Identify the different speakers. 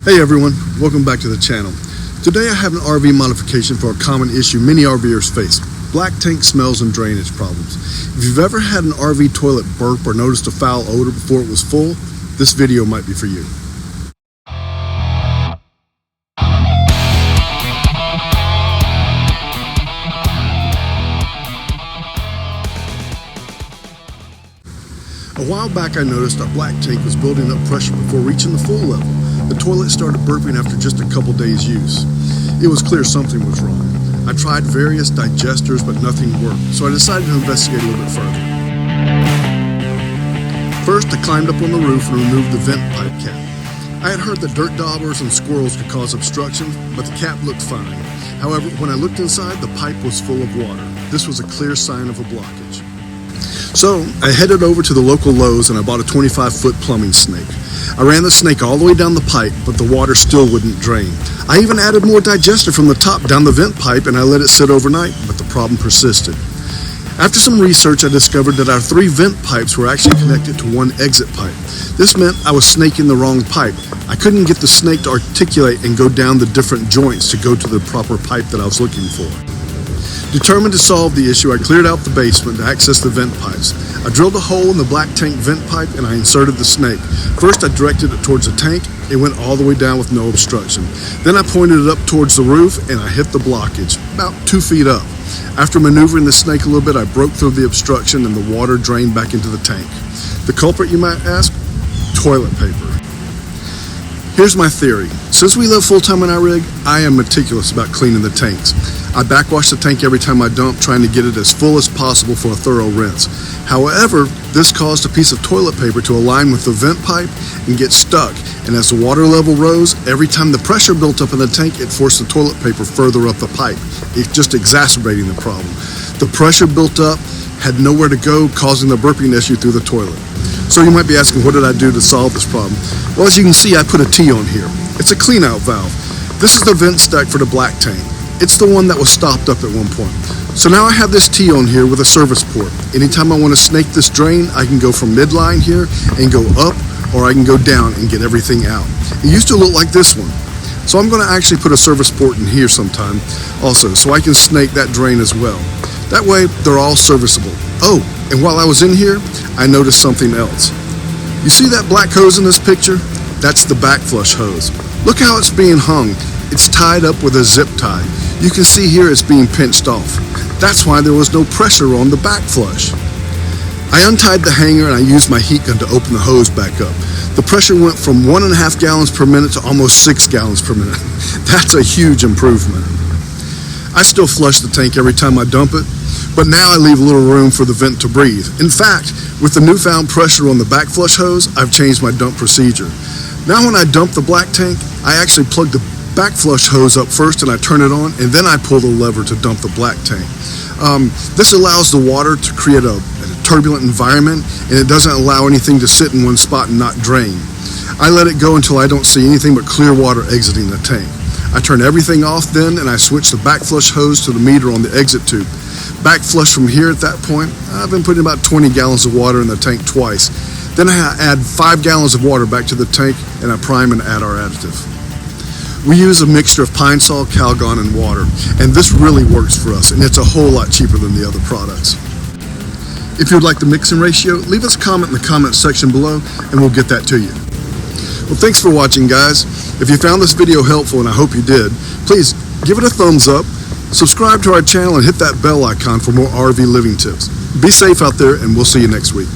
Speaker 1: Hey everyone, welcome back to the channel. Today I have an RV modification for a common issue many RVers face: black tank smells and drainage problems. If you've ever had an RV toilet burp or noticed a foul odor before it was full, this video might be for you. A while back I noticed our black tank was building up pressure before reaching the full level. The toilet started burping after just a couple days use. It was clear something was wrong. I tried various digesters, but nothing worked, so I decided to investigate a little bit further. First, I climbed up on the roof and removed the vent pipe cap. I had heard that dirt daubers and squirrels could cause obstruction, but the cap looked fine. However, when I looked inside, the pipe was full of water. This was a clear sign of a blockage. So I headed over to the local Lowe's and I bought a 25-foot plumbing snake. I ran the snake all the way down the pipe, but the water still wouldn't drain. I even added more digester from the top down the vent pipe and I let it sit overnight, but the problem persisted. After some research, I discovered that our 3 vent pipes were actually connected to one exit pipe. This meant I was snaking the wrong pipe. I couldn't get the snake to articulate and go down the different joints to go to the proper pipe that I was looking for. Determined to solve the issue, I cleared out the basement to access the vent pipes. I drilled a hole in the black tank vent pipe and I inserted the snake. First, I directed it towards the tank. It went all the way down with no obstruction. Then I pointed it up towards the roof and I hit the blockage, about 2 feet up. After maneuvering the snake a little bit, I broke through the obstruction and the water drained back into the tank. The culprit, you might ask? Toilet paper. Here's my theory. Since we live full-time in our rig, I am meticulous about cleaning the tanks. I backwash the tank every time I dump, trying to get it as full as possible for a thorough rinse. However, this caused a piece of toilet paper to align with the vent pipe and get stuck. And as the water level rose, every time the pressure built up in the tank, it forced the toilet paper further up the pipe. It's just exacerbating the problem. The pressure built up, had nowhere to go, causing the burping issue through the toilet. So you might be asking, what did I do to solve this problem? Well, as you can see, I put a T on here. It's a clean-out valve. This is the vent stack for the black tank. It's the one that was stopped up at one point. So now I have this T on here with a service port. Anytime I want to snake this drain, I can go from midline here and go up, or I can go down and get everything out. It used to look like this one. So I'm going to actually put a service port in here sometime also, so I can snake that drain as well. That way, they're all serviceable. Oh, and while I was in here, I noticed something else. You see that black hose in this picture? That's the backflush hose. Look how it's being hung. It's tied up with a zip tie. You can see here it's being pinched off. That's why there was no pressure on the backflush. I untied the hanger and I used my heat gun to open the hose back up. The pressure went from 1.5 gallons per minute to almost 6 gallons per minute. That's a huge improvement. I still flush the tank every time I dump it, but now I leave a little room for the vent to breathe. In fact, with the newfound pressure on the backflush hose, I've changed my dump procedure. Now when I dump the black tank, I actually plug the backflush hose up first and I turn it on, and then I pull the lever to dump the black tank. This allows the water to create a turbulent environment, and it doesn't allow anything to sit in one spot and not drain. I let it go until I don't see anything but clear water exiting the tank. I turn everything off then, and I switch the backflush hose to the meter on the exit tube. Backflush from here at that point, I've been putting about 20 gallons of water in the tank twice. Then I add 5 gallons of water back to the tank, and I prime and add our additive. We use a mixture of pine sol, calgon, and water, and this really works for us, and it's a whole lot cheaper than the other products. If you'd like the mixing ratio, leave us a comment in the comment section below, and we'll get that to you. Well, thanks for watching, guys. If you found this video helpful, and I hope you did, please give it a thumbs up, subscribe to our channel, and hit that bell icon for more RV living tips. Be safe out there, and we'll see you next week.